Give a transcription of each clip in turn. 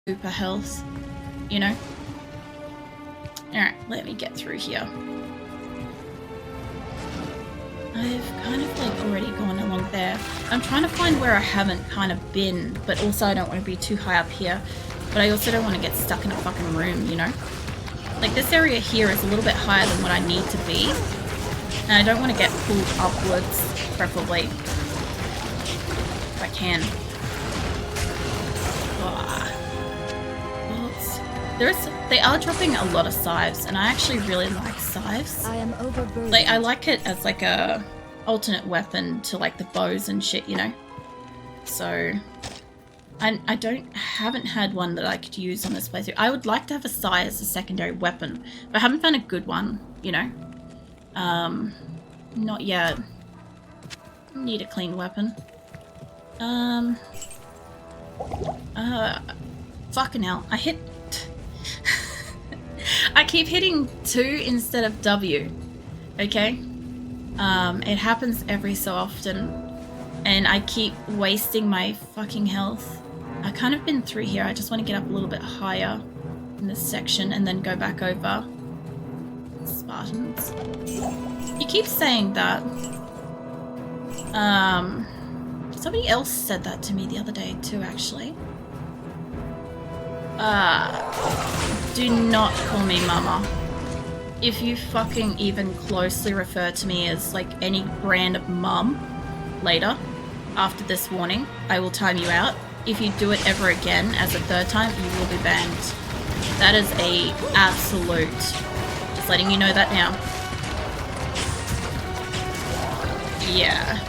super health, you know? Alright, let me get through here. I've kind of like already gone along there. I'm trying to find where I haven't kind of been, but also I don't want to be too high up here. But I also don't want to get stuck in a fucking room, you know? Like this area here is a little bit higher than what I need to be. And I don't want to get pulled upwards, preferably. If I can. They are dropping a lot of scythes, and I actually really like scythes. I am overburdened. Like, I like it as like a alternate weapon to like the bows and shit, you know? So, I haven't had one that I could use on this playthrough. I would like to have a scythe as a secondary weapon, but I haven't found a good one, you know? Not yet. Need a clean weapon. Fucking hell. I keep hitting 2 instead of W, okay? It happens every so often, and I keep wasting my fucking health. I've kind of been through here. I just want to get up a little bit higher in this section and then go back over. Spartans. You keep saying that. Somebody else said that to me the other day too, actually. Do not call me mama. If you fucking even closely refer to me as like any brand of mum later, after this warning, I will time you out. If you do it ever again as a 3rd time, you will be banned. That is a absolute. Just letting you know that now. Yeah.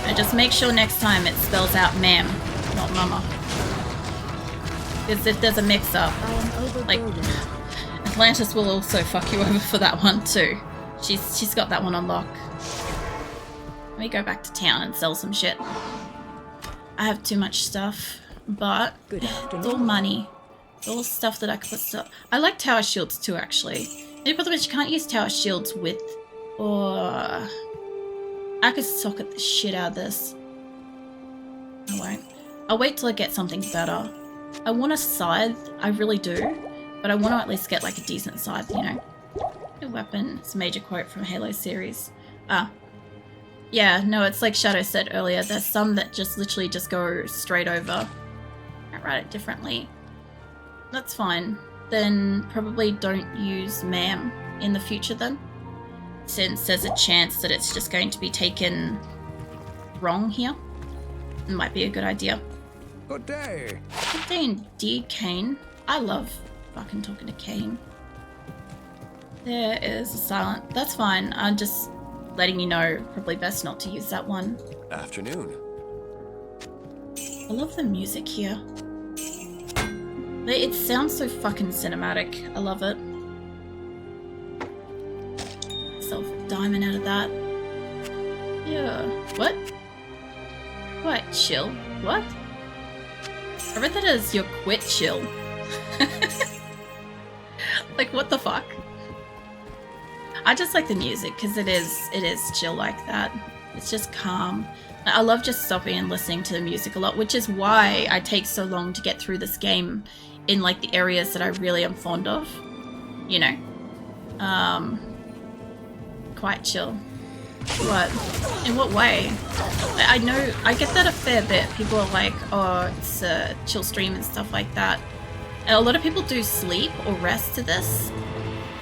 And just make sure next time it spells out ma'am, not mama. Because if there's a mix-up, like, Atlantis will also fuck you over for that one too. She's got that one on lock. Let me go back to town and sell some shit. I have too much stuff, but it's all money. It's all stuff that I can put stuff. I like tower shields too, actually. The problem is you can't use tower shields with, or I could socket the shit out of this. I won't. I'll wait till I get something better. I want a scythe, I really do, but I want to at least get like a decent scythe, you know. A weapon, it's a major quote from Halo series. Yeah, no, it's like Shadow said earlier, there's some that just literally just go straight over. I write it differently. That's fine. Then probably don't use ma'am in the future then, since there's a chance that it's just going to be taken wrong here. It might be a good idea. Good day. Good day indeed, Kane. I love fucking talking to Kane. There is a silent. That's fine. I'm just letting you know, probably best not to use that one. Afternoon. I love the music here. It sounds so fucking cinematic. I love it. Myself a diamond out of that. Yeah. What? What? Chill? What? I read that as your quit chill. Like, what the fuck? I just like the music because it is chill like that. It's just calm. I love just stopping and listening to the music a lot, which is why I take so long to get through this game in like the areas that I really am fond of. You know. Quite chill. What? In what way? I know, I get that a fair bit. People are like, oh, it's a chill stream and stuff like that. And a lot of people do sleep or rest to this.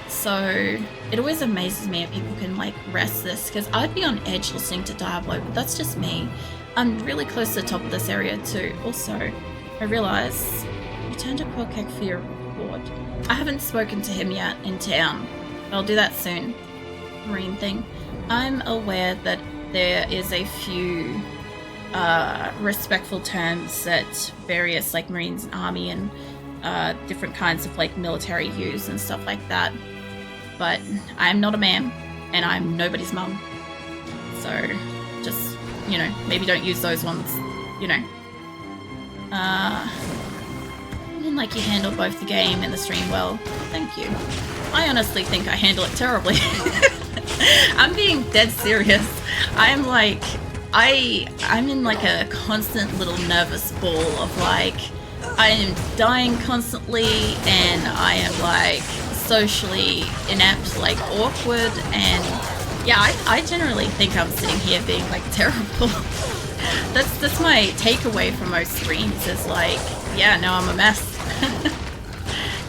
So it always amazes me if people can like rest this, because I'd be on edge listening to Diablo, but that's just me. I'm really close to the top of this area too. Also, I realise you turned to Quilkek for your reward. I haven't spoken to him yet in town, but I'll do that soon. Marine thing. I'm aware that there is a few respectful terms that various like Marines and Army and different kinds of like military use and stuff like that. But I'm not a man and I'm nobody's mum. So just, you know, maybe don't use those ones, you know. I mean, like, you handle both the game and the stream well. Thank you. I honestly think I handle it terribly. I'm being dead serious. I'm like, I'm in like a constant little nervous ball of like, I am dying constantly, and I am like socially inept, like awkward, and yeah, I generally think I'm sitting here being like terrible. That's my takeaway from most streams is like, yeah, no, I'm a mess.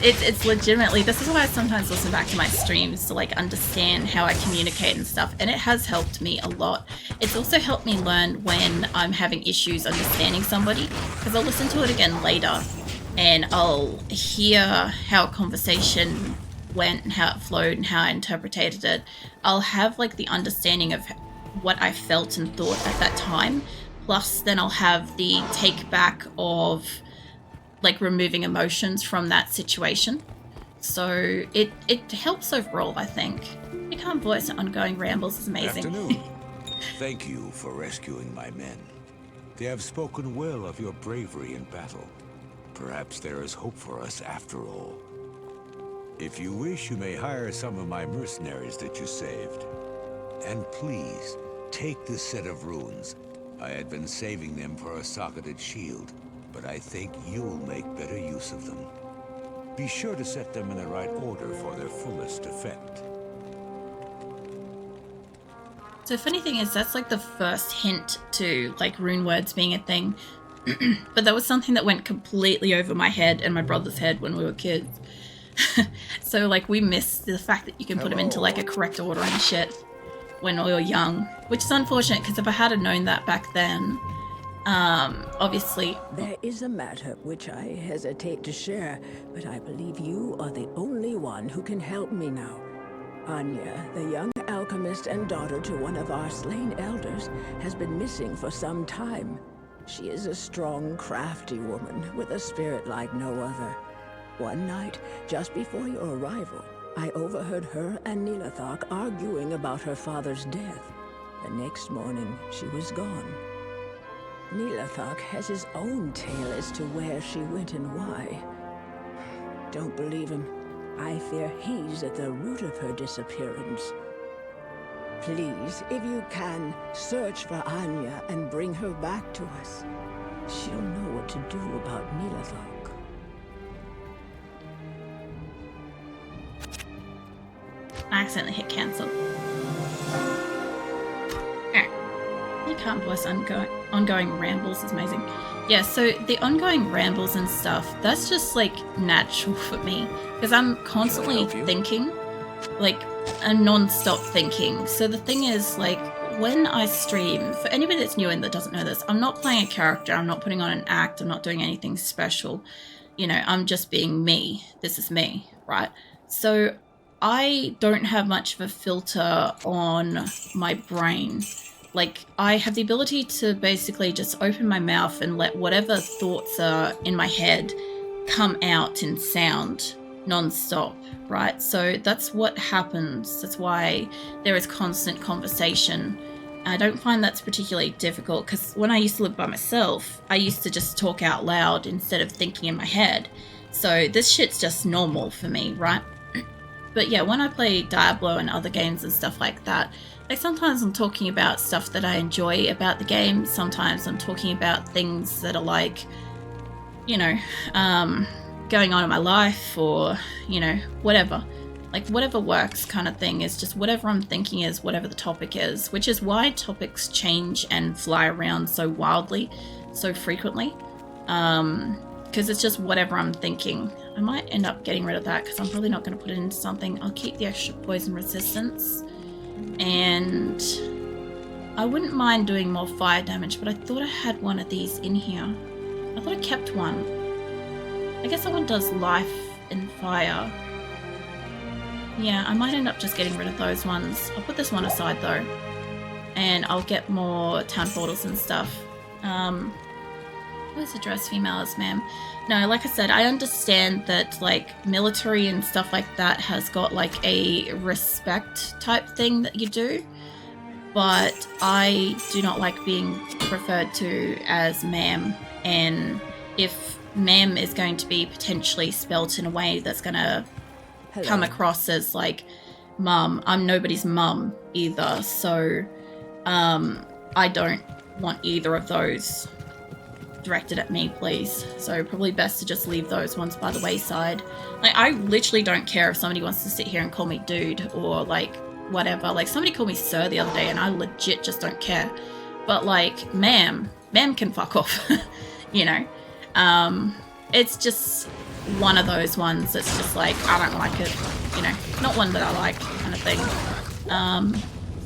It's legitimately, this is why I sometimes listen back to my streams to like understand how I communicate and stuff, and it has helped me a lot. It's also helped me learn when I'm having issues understanding somebody, because I'll listen to it again later and I'll hear how a conversation went and how it flowed and how I interpreted it. I'll have like the understanding of what I felt and thought at that time, plus then I'll have the take back of like removing emotions from that situation. So it helps overall, I think. You can't voice ongoing rambles is amazing. Afternoon. Thank you for rescuing my men. They have spoken well of your bravery in battle. Perhaps there is hope for us after all. If you wish, you may hire some of my mercenaries that you saved. And please, take this set of runes. I had been saving them for a socketed shield, but I think you'll make better use of them. Be sure to set them in the right order for their fullest effect. So funny thing is, that's like the first hint to like rune words being a thing. But that was something that went completely over my head and my brother's head when we were kids. So like we missed the fact that you can put them into like a correct order and shit when we were young, which is unfortunate because if I had known that back then, obviously. There is a matter which I hesitate to share, but I believe you are the only one who can help me now. Anya, the young alchemist and daughter to one of our slain elders, has been missing for some time. She is a strong, crafty woman with a spirit like no other. One night, just before your arrival, I overheard her and Nilathak arguing about her father's death. The next morning, she was gone. Nilathak has his own tale as to where she went and why. Don't believe him. I fear he's at the root of her disappearance. Please, if you can, search for Anya and bring her back to us. She'll know what to do about Nilathak. I accidentally hit cancel. You can't voice ongoing rambles is amazing. Yeah, so the ongoing rambles and stuff, that's just like natural for me because I'm constantly thinking, like a non-stop thinking. So the thing is, like, when I stream, for anybody that's new and that doesn't know this, I'm not playing a character, I'm not putting on an act, I'm not doing anything special. You know, I'm just being me. This is me, right? So I don't have much of a filter on my brain. Like, I have the ability to basically just open my mouth and let whatever thoughts are in my head come out in sound non-stop, right? So that's what happens. That's why there is constant conversation. I don't find that's particularly difficult because when I used to live by myself, I used to just talk out loud instead of thinking in my head. So this shit's just normal for me, right? But yeah, when I play Diablo and other games and stuff like that, like sometimes I'm talking about stuff that I enjoy about the game. Sometimes I'm talking about things that are like, you know, going on in my life or, you know, whatever. Like whatever works kind of thing is just whatever I'm thinking is whatever the topic is, which is why topics change and fly around so wildly, so frequently. Because it's just whatever I'm thinking. I might end up getting rid of that because I'm probably not going to put it into something. I'll keep the extra poison resistance. And I wouldn't mind doing more fire damage, but I thought I had one of these in here. I thought I kept one. I guess that one does life and fire. Yeah, I might end up just getting rid of those ones. I'll put this one aside though. And I'll get more town portals and stuff. Where's address females, ma'am? No, like I said, I understand that like military and stuff like that has got like a respect type thing that you do, but I do not like being referred to as ma'am, and if ma'am is going to be potentially spelt in a way that's going to come across as like mum, I'm nobody's mum either, so I don't want either of those. directed at me, please. So probably best to just leave those ones by the wayside. Like, I literally don't care if somebody wants to sit here and call me dude or like whatever. Like, somebody called me sir the other day and I legit just don't care. But like, ma'am can fuck off. You know? It's just one of those ones that's just like, I don't like it. You know, not one that I like, kind of thing.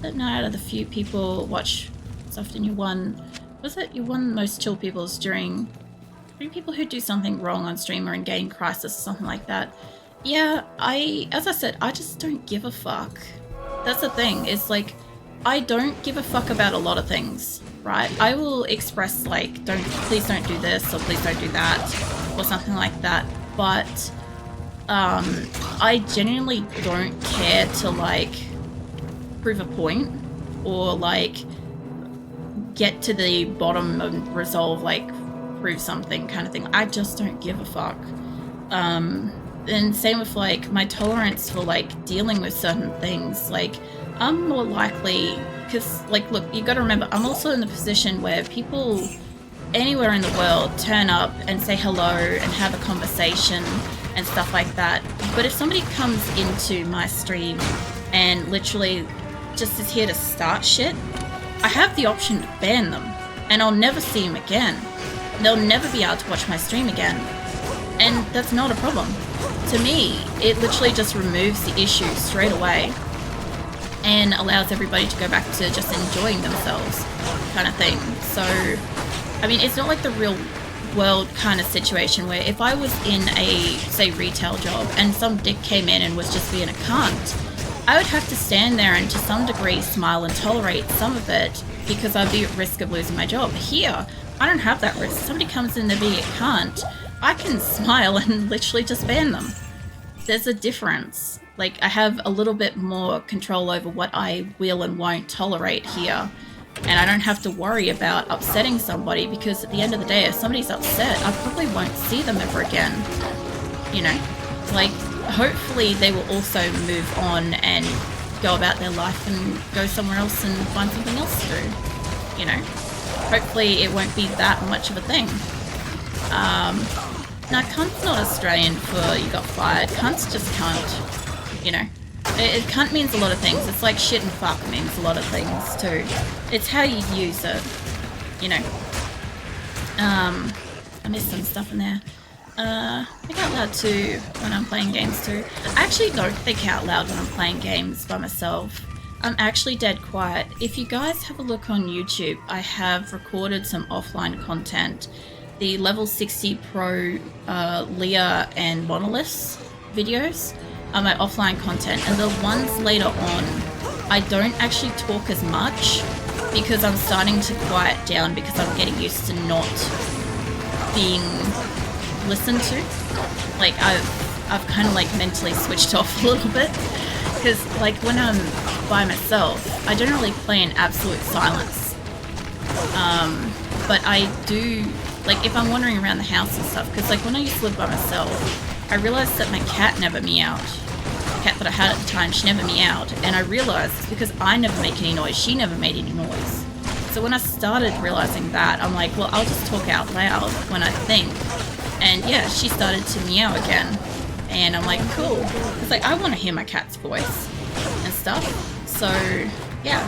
But no, out of the few people watch stuff in your one, was it your one most chill people's during people who do something wrong on stream or in game crisis or something like that? Yeah, as I said, I just don't give a fuck. That's the thing, it's like, I don't give a fuck about a lot of things, right? I will express like, please don't do this or please don't do that or something like that, but I genuinely don't care to like prove a point or like get to the bottom and resolve, like prove something kind of thing. I just don't give a fuck. And same with like my tolerance for like dealing with certain things. Like, I'm more likely, because like, look, you got to remember, I'm also in the position where people anywhere in the world turn up and say hello and have a conversation and stuff like that. But if somebody comes into my stream and literally just is here to start shit, I have the option to ban them and I'll never see them again. They'll never be able to watch my stream again. And that's not a problem. To me, it literally just removes the issue straight away and allows everybody to go back to just enjoying themselves kind of thing. So, I mean, it's not like the real world kind of situation where if I was in a, say, retail job and some dick came in and was just being a cunt, I would have to stand there and to some degree smile and tolerate some of it because I'd be at risk of losing my job. Here, I don't have that risk. Somebody comes in to be a cunt, I can smile and literally just ban them. There's a difference. Like, I have a little bit more control over what I will and won't tolerate here. And I don't have to worry about upsetting somebody because at the end of the day, if somebody's upset, I probably won't see them ever again. You know? Like, hopefully they will also move on and go about their life and go somewhere else and find something else to do. You know? Hopefully it won't be that much of a thing. Now, cunt's not Australian for you got fired. Cunt's just cunt. You know? Cunt means a lot of things. It's like shit and fuck means a lot of things too. It's how you use it, you know. I missed some stuff in there. Think out loud too when I'm playing games too. I actually don't think out loud when I'm playing games by myself. I'm actually dead quiet. If you guys have a look on YouTube, I have recorded some offline content. The level 60 pro Leah and Monoliths videos are my offline content, and the ones later on I don't actually talk as much because I'm starting to quiet down because I'm getting used to not being listened to. Like I've kind of like mentally switched off a little bit because like when I'm by myself I generally play in absolute silence, but I do, like if I'm wandering around the house and stuff, because like when I used to live by myself I realized that my cat never meowed. The cat that I had at the time, she never meowed, and I realized it's because I never make any noise, she never made any noise. So when I started realizing that, I'm like, well, I'll just talk out loud when I think. And yeah, she started to meow again. And I'm like, cool. It's like, I want to hear my cat's voice and stuff. So yeah,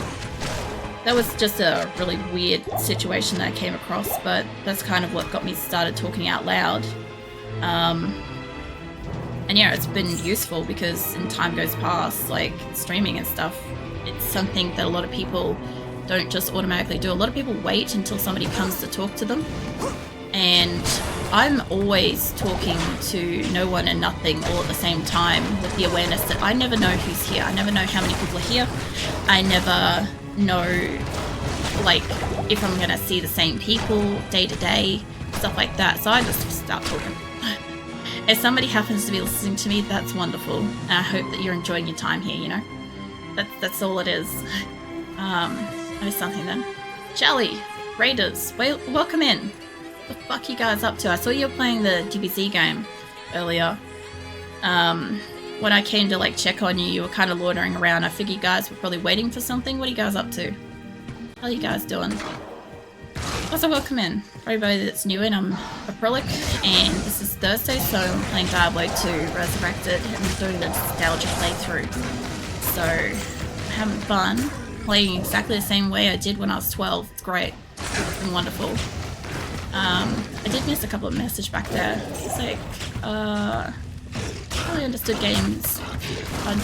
that was just a really weird situation that I came across, but that's kind of what got me started talking out loud. And yeah, it's been useful because in time goes past, like streaming and stuff, it's something that a lot of people don't just automatically do. A lot of people wait until somebody comes to talk to them. And I'm always talking to no one and nothing all at the same time with the awareness that I never know who's here. I never know how many people are here. I never know, like, if I'm going to see the same people day to day, stuff like that. So I just start talking. If somebody happens to be listening to me, that's wonderful. And I hope that you're enjoying your time here, you know? That's all it is. I missed something then. Charlie, Raiders, welcome in. What the fuck you guys up to? I saw you were playing the DBZ game earlier. When I came to like check on you, you were kind of loitering around. I figured you guys were probably waiting for something. What are you guys up to? How are you guys doing? Also, welcome in. For everybody that's new in, I'm Acrylic, and this is Thursday, so I'm playing Diablo II Resurrected, and I'm doing the nostalgia playthrough. So, I'm having fun, playing exactly the same way I did when I was 12. It's great. It's been wonderful. I did miss a couple of messages back there. It's like, really understood games on,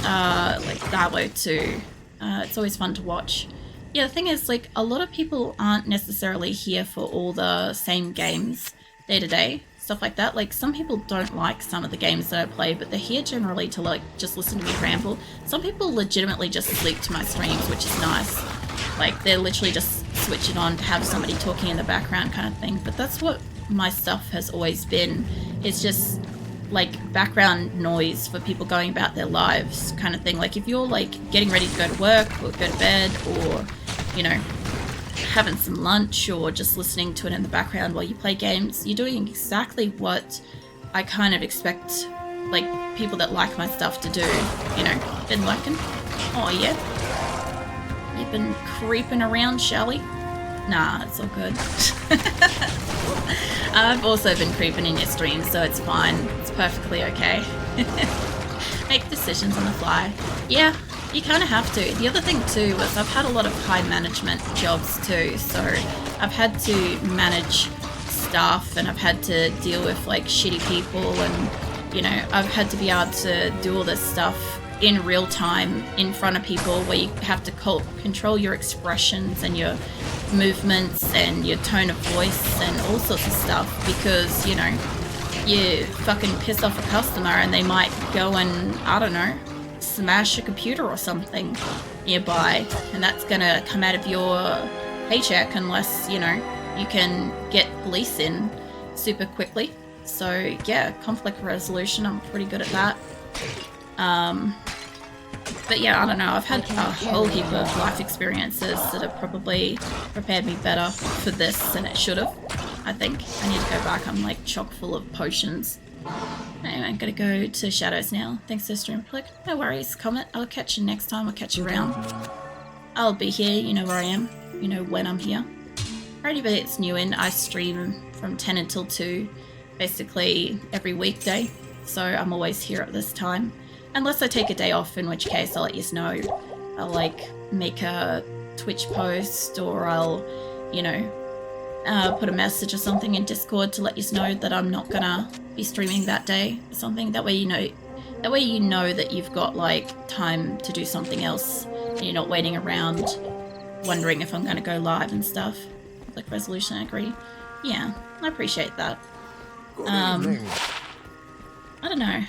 like Diablo 2. It's always fun to watch. Yeah, the thing is, like, a lot of people aren't necessarily here for all the same games day to day, stuff like that. Like, some people don't like some of the games that I play, but they're here generally to, like, just listen to me ramble. Some people legitimately just sleep to my streams, which is nice. Like, they're literally just switch it on to have somebody talking in the background kind of thing. But that's what my stuff has always been. It's just like background noise for people going about their lives kind of thing. Like if you're like getting ready to go to work or go to bed, or you know, having some lunch, or just listening to it in the background while you play games, you're doing exactly what I kind of expect like people that like my stuff to do. You know, been liking? Oh yeah, you've been creeping around, Shelly? Nah, it's all good. I've also been creeping in your stream, so it's fine. It's perfectly okay. Make decisions on the fly. Yeah, you kind of have to. The other thing too was I've had a lot of high management jobs too, so I've had to manage staff, and I've had to deal with like shitty people, and you know, I've had to be able to do all this stuff in real time in front of people, where you have to control your expressions and your movements and your tone of voice and all sorts of stuff, because you know, you fucking piss off a customer and they might go and, I don't know, smash a computer or something nearby, and that's gonna come out of your paycheck unless, you know, you can get police in super quickly. So yeah, conflict resolution, I'm pretty good at that. But yeah, I don't know, I've had a whole heap of life experiences that have probably prepared me better for this than it should have, I think. I need to go back, I'm like chock full of potions. Anyway, I'm gonna go to Shadows now. Thanks for the stream click. No worries, Comet. I'll catch you next time, I'll catch you around. I'll be here, you know where I am, you know when I'm here. For anybody that's new in, I stream from 10 until 2, basically every weekday. So I'm always here at this time. Unless I take a day off, in which case I'll let you know. I'll like make a Twitch post, or I'll, you know, put a message or something in Discord to let you know that I'm not gonna be streaming that day or something. That way you know that you've got like time to do something else, and you're not waiting around wondering if I'm gonna go live and stuff. Like resolution, I agree. Yeah, I appreciate that. I don't know.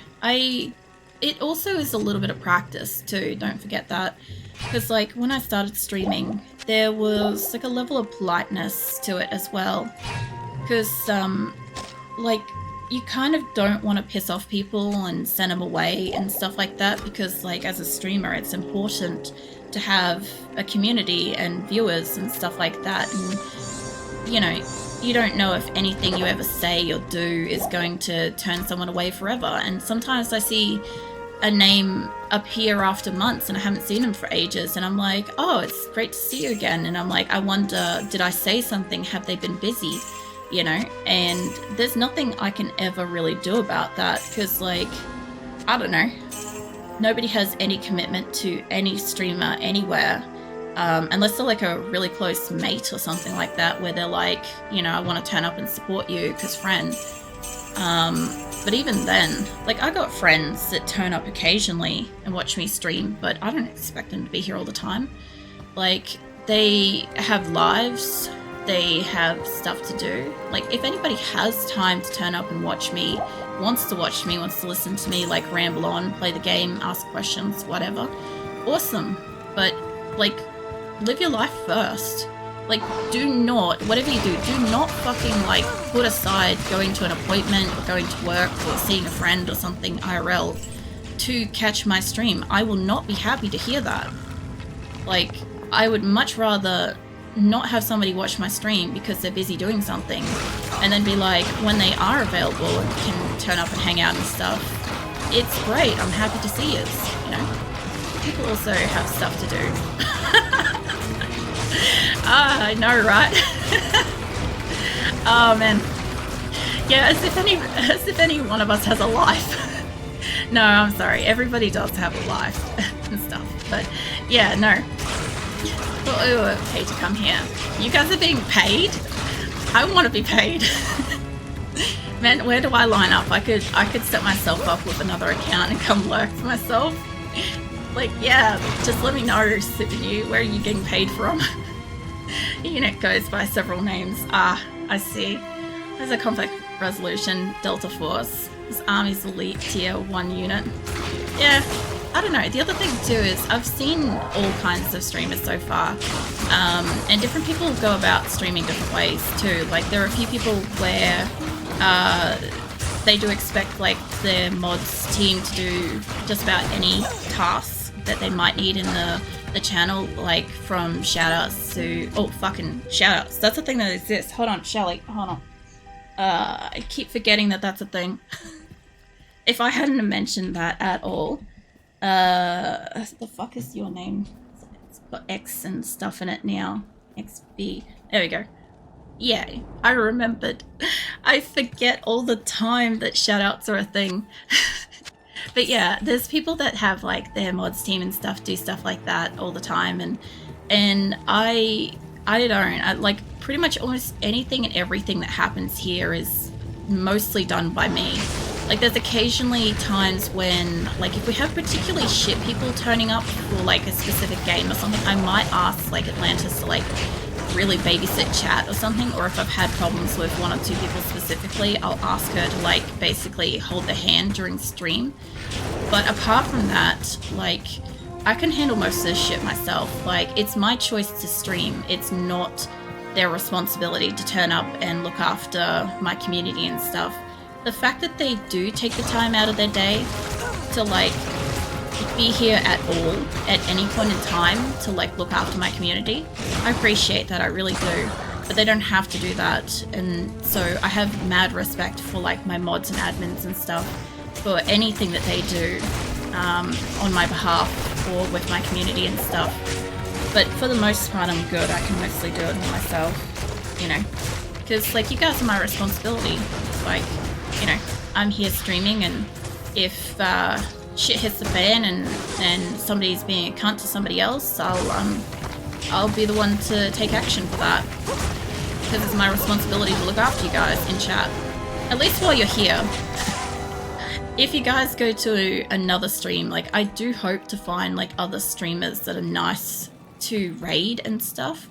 It also is a little bit of practice too, don't forget that. Because like when I started streaming, there was like a level of politeness to it as well. Because like you kind of don't want to piss off people and send them away and stuff like that, because like as a streamer it's important to have a community and viewers and stuff like that. And you know, you don't know if anything you ever say or do is going to turn someone away forever. And sometimes I see a name appear after months and I haven't seen them for ages, and I'm like, oh, it's great to see you again. And I'm like, I wonder, did I say something? Have they been busy? You know? And there's nothing I can ever really do about that, because like, I don't know, nobody has any commitment to any streamer anywhere. Unless they're like a really close mate or something like that, where they're like, you know, I want to turn up and support you because friend. But even then, like I got friends that turn up occasionally and watch me stream, but I don't expect them to be here all the time. Like they have lives, they have stuff to do. Like if anybody has time to turn up and watch me, wants to listen to me like ramble on, play the game, ask questions, whatever, awesome. But like, live your life first. Like, do not, whatever you do not fucking like put aside going to an appointment or going to work or seeing a friend or something IRL to catch my stream. I will not be happy to hear that. Like, I would much rather not have somebody watch my stream because they're busy doing something, and then be like, when they are available and can turn up and hang out and stuff, it's great, I'm happy to see you, you know? People also have stuff to do. I know, right? Oh man. Yeah, as if any one of us has a life. No, I'm sorry. Everybody does have a life and stuff. But yeah, no. Well, we were paid to come here. You guys are being paid? I want to be paid. Man, where do I line up? I could set myself up with another account and come work for myself. Like, yeah, just let me know, CPU. Where are you getting paid from? The unit goes by several names. Ah, I see. There's a conflict resolution Delta Force. This army's elite tier 1 unit. Yeah, I don't know. The other thing too is I've seen all kinds of streamers so far, and different people go about streaming different ways too. Like there are a few people where they do expect like their mods team to do just about any tasks that they might need in the channel, like from shoutouts to fucking shoutouts. That's a thing that exists. Hold on, Shelly. Hold on. I keep forgetting that that's a thing. If I hadn't mentioned that at all, the fuck is your name? It's got X and stuff in it now. XB. There we go. Yeah, I remembered. I forget all the time that shoutouts are a thing. But yeah, there's people that have like their mods team and stuff do stuff like that all the time, and I don't. Like pretty much almost anything and everything that happens here is mostly done by me. Like there's occasionally times when, like if we have particularly shit people turning up for like a specific game or something, I might ask like Atlantis to like really babysit chat or something, or if I've had problems with one or two people specifically, I'll ask her to like basically hold the hand during stream. But apart from that, like I can handle most of this shit myself. Like it's my choice to stream. It's not their responsibility to turn up and look after my community and stuff. The fact that they do take the time out of their day to like be here at all at any point in time to like look after my community, I appreciate that, I really do. But they don't have to do that, and so I have mad respect for like my mods and admins and stuff for anything that they do on my behalf or with my community and stuff. But for the most part I'm good. I can mostly do it myself, you know, because like you guys are my responsibility. Like, you know, I'm here streaming, and if shit hits the fan and somebody's being a cunt to somebody else, I'll be the one to take action for that, because it's my responsibility to look after you guys in chat, at least while you're here. If you guys go to another stream, like I do hope to find like other streamers that are nice to raid and stuff,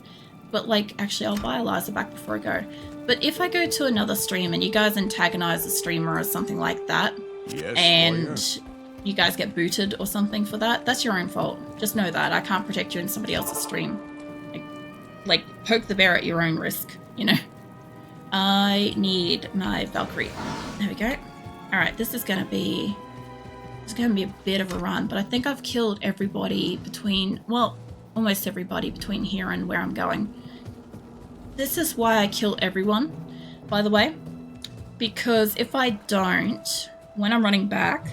but like actually I'll buy Eliza back before I go. But if I go to another stream and you guys antagonize a streamer or something like that, Yes, and you guys get booted or something for that, that's your own fault. Just know that. I can't protect you in somebody else's stream. Like poke the bear at your own risk, you know? I need my Valkyrie. There we go. Alright, this is gonna be a bit of a run, but I think I've killed everybody between, well, almost everybody between here and where I'm going. This is why I kill everyone, by the way, because if I don't, when I'm running back,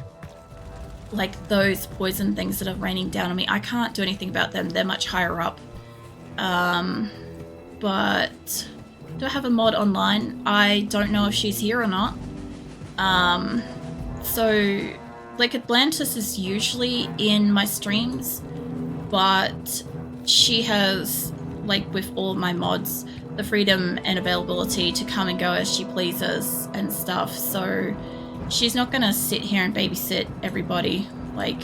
like those poison things that are raining down on me, I can't do anything about them. They're much higher up. But do I have a mod online? I don't know if she's here or not. So like Atlantis is usually in my streams, but she has, like with all my mods, the freedom and availability to come and go as she pleases and stuff. So she's not gonna sit here and babysit everybody. Like,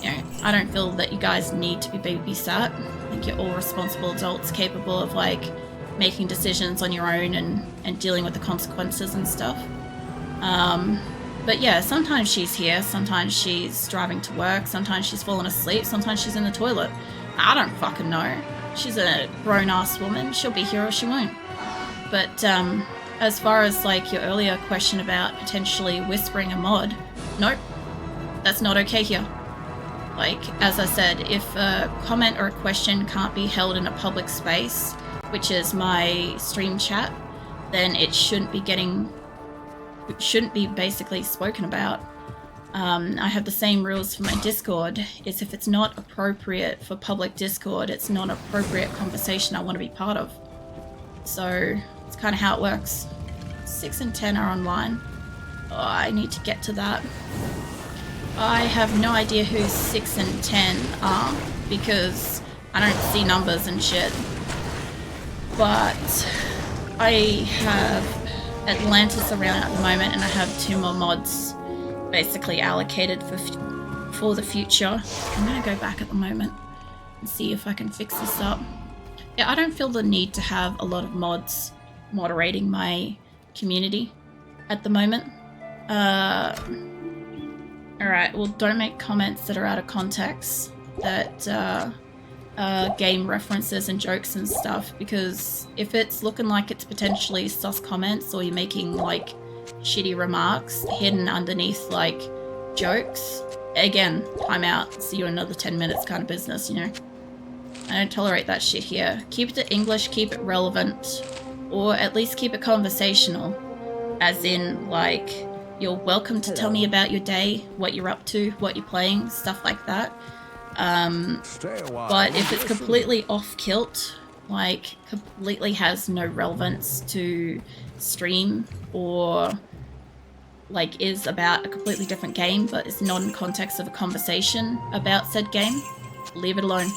you know, I don't feel that you guys need to be babysat. I think you're all responsible adults capable of like making decisions on your own and dealing with the consequences and stuff. But yeah, sometimes she's here, sometimes she's driving to work, sometimes she's fallen asleep, sometimes she's in the toilet. I don't fucking know. She's a grown-ass woman. She'll be here or she won't. But as far as like your earlier question about potentially whispering a mod, nope. That's not okay here. Like, as I said, if a comment or a question can't be held in a public space, which is my stream chat, then it shouldn't be basically spoken about. I have the same rules for my Discord. Is if it's not appropriate for public Discord, it's not an appropriate conversation I want to be part of. So It's kind of how it works. 6 and 10 are online. Oh, I need to get to that. I have no idea who 6 and 10 are because I don't see numbers and shit. But I have Atlantis around at the moment, and I have 2 more mods basically allocated for the future. I'm gonna go back at the moment and see if I can fix this up. Yeah, I don't feel the need to have a lot of mods moderating my community at the moment. Alright, well, don't make comments that are out of context, that game references and jokes and stuff, because if it's looking like it's potentially sus comments or you're making like shitty remarks hidden underneath like jokes, again, time out, see you in another 10 minutes kind of business, you know? I don't tolerate that shit here. Keep it to English, keep it relevant, or at least keep it conversational, as in like, you're welcome to tell me about your day, what you're up to, what you're playing, stuff like that. But if it's completely off-kilt, like completely has no relevance to stream, or like is about a completely different game but it's not in context of a conversation about said game, leave it alone.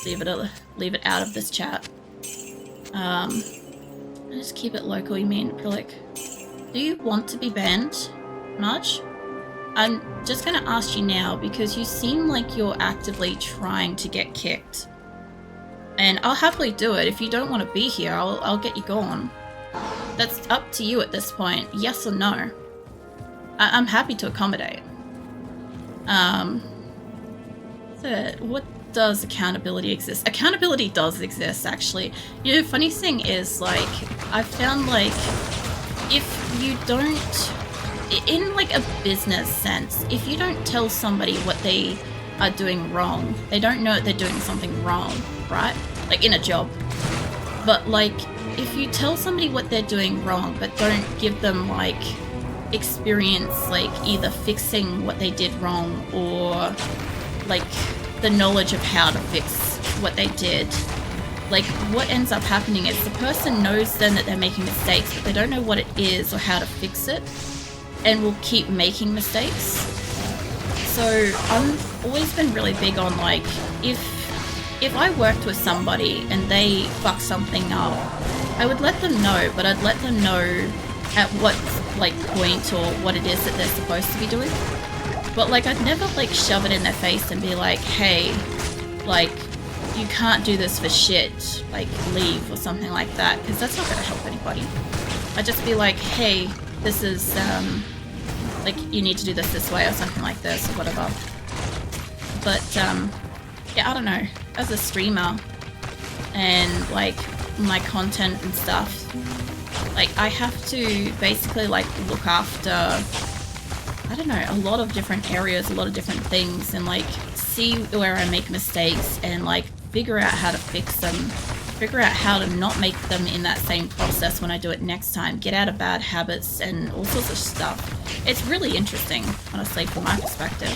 Leave it out of this chat. Just keep it local, you mean acrylic. Do you want to be banned, Marge? I'm just gonna ask you now because you seem like you're actively trying to get kicked. And I'll happily do it. If you don't want to be here, I'll get you gone. That's up to you at this point, yes or no. I'm happy to accommodate. So what does accountability exist? Accountability does exist, actually. You know, funny thing is, like, I found, like, if you don't, in like a business sense, if you don't tell somebody what they are doing wrong, they don't know that they're doing something wrong, right? Like in a job. But like, if you tell somebody what they're doing wrong, but don't give them like experience, like either fixing what they did wrong or like the knowledge of how to fix what they did, like what ends up happening is the person knows then that they're making mistakes, but they don't know what it is or how to fix it, and will keep making mistakes. So I've always been really big on like, if I worked with somebody and they fuck something up, I would let them know, but I'd let them know at what like point or what it is that they're supposed to be doing. But like, I'd never like shove it in their face and be like, hey, like, you can't do this for shit, like leave or something like that, because that's not going to help anybody. I'd just be like, hey, this is like, you need to do this way or something like this or whatever. But yeah, I don't know, as a streamer and like my content and stuff, like I have to basically like look after, I don't know, a lot of different areas, a lot of different things, and like see where I make mistakes and like figure out how to fix them, figure out how to not make them in that same process when I do it next time, get out of bad habits and all sorts of stuff. It's really interesting, honestly, from my perspective.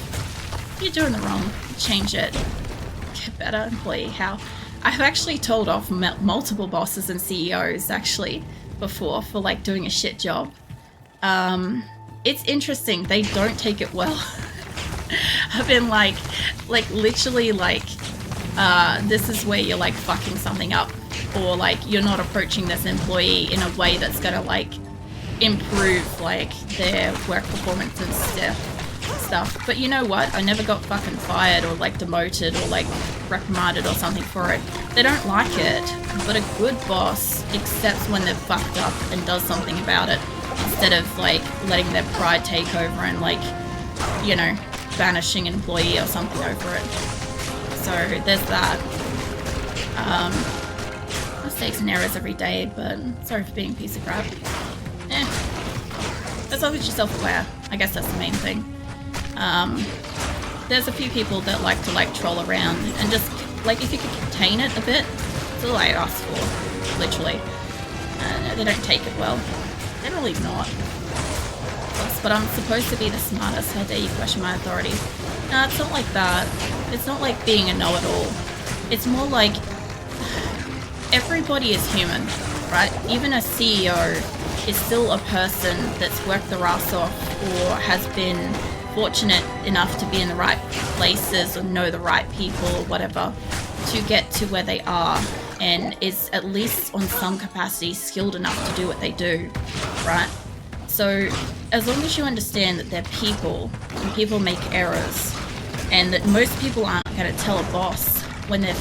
If you're doing it wrong, change it, get better employee. How I've actually told off multiple bosses and CEOs actually before for like doing a shit job. It's interesting, they don't take it well. I've been like literally like, this is where you're like fucking something up, or like you're not approaching this employee in a way that's gonna like improve like their work performance and stuff. But you know what? I never got fucking fired or like demoted or like reprimanded or something for it. They don't like it, but a good boss accepts when they're fucked up and does something about it, instead of like letting their pride take over and like, you know, banishing an employee or something over it. So there's that. Mistakes and errors every day, but sorry for being a piece of crap. As long as you're self-aware, I guess that's the main thing. There's a few people that like to like troll around and just like, if you could contain it a bit, that's all I ask for, literally. They don't take it well. They're really not. But I'm supposed to be the smartest, how dare you question my authority? No, it's not like that. It's not like being a know-it-all. It's more like everybody is human. right? Even a CEO is still a person that's worked their ass off or has been fortunate enough to be in the right places or know the right people or whatever to get to where they are, and is at least on some capacity skilled enough to do what they do, right? So as long as you understand that they're people and people make errors, and that most people aren't going to tell a boss when they're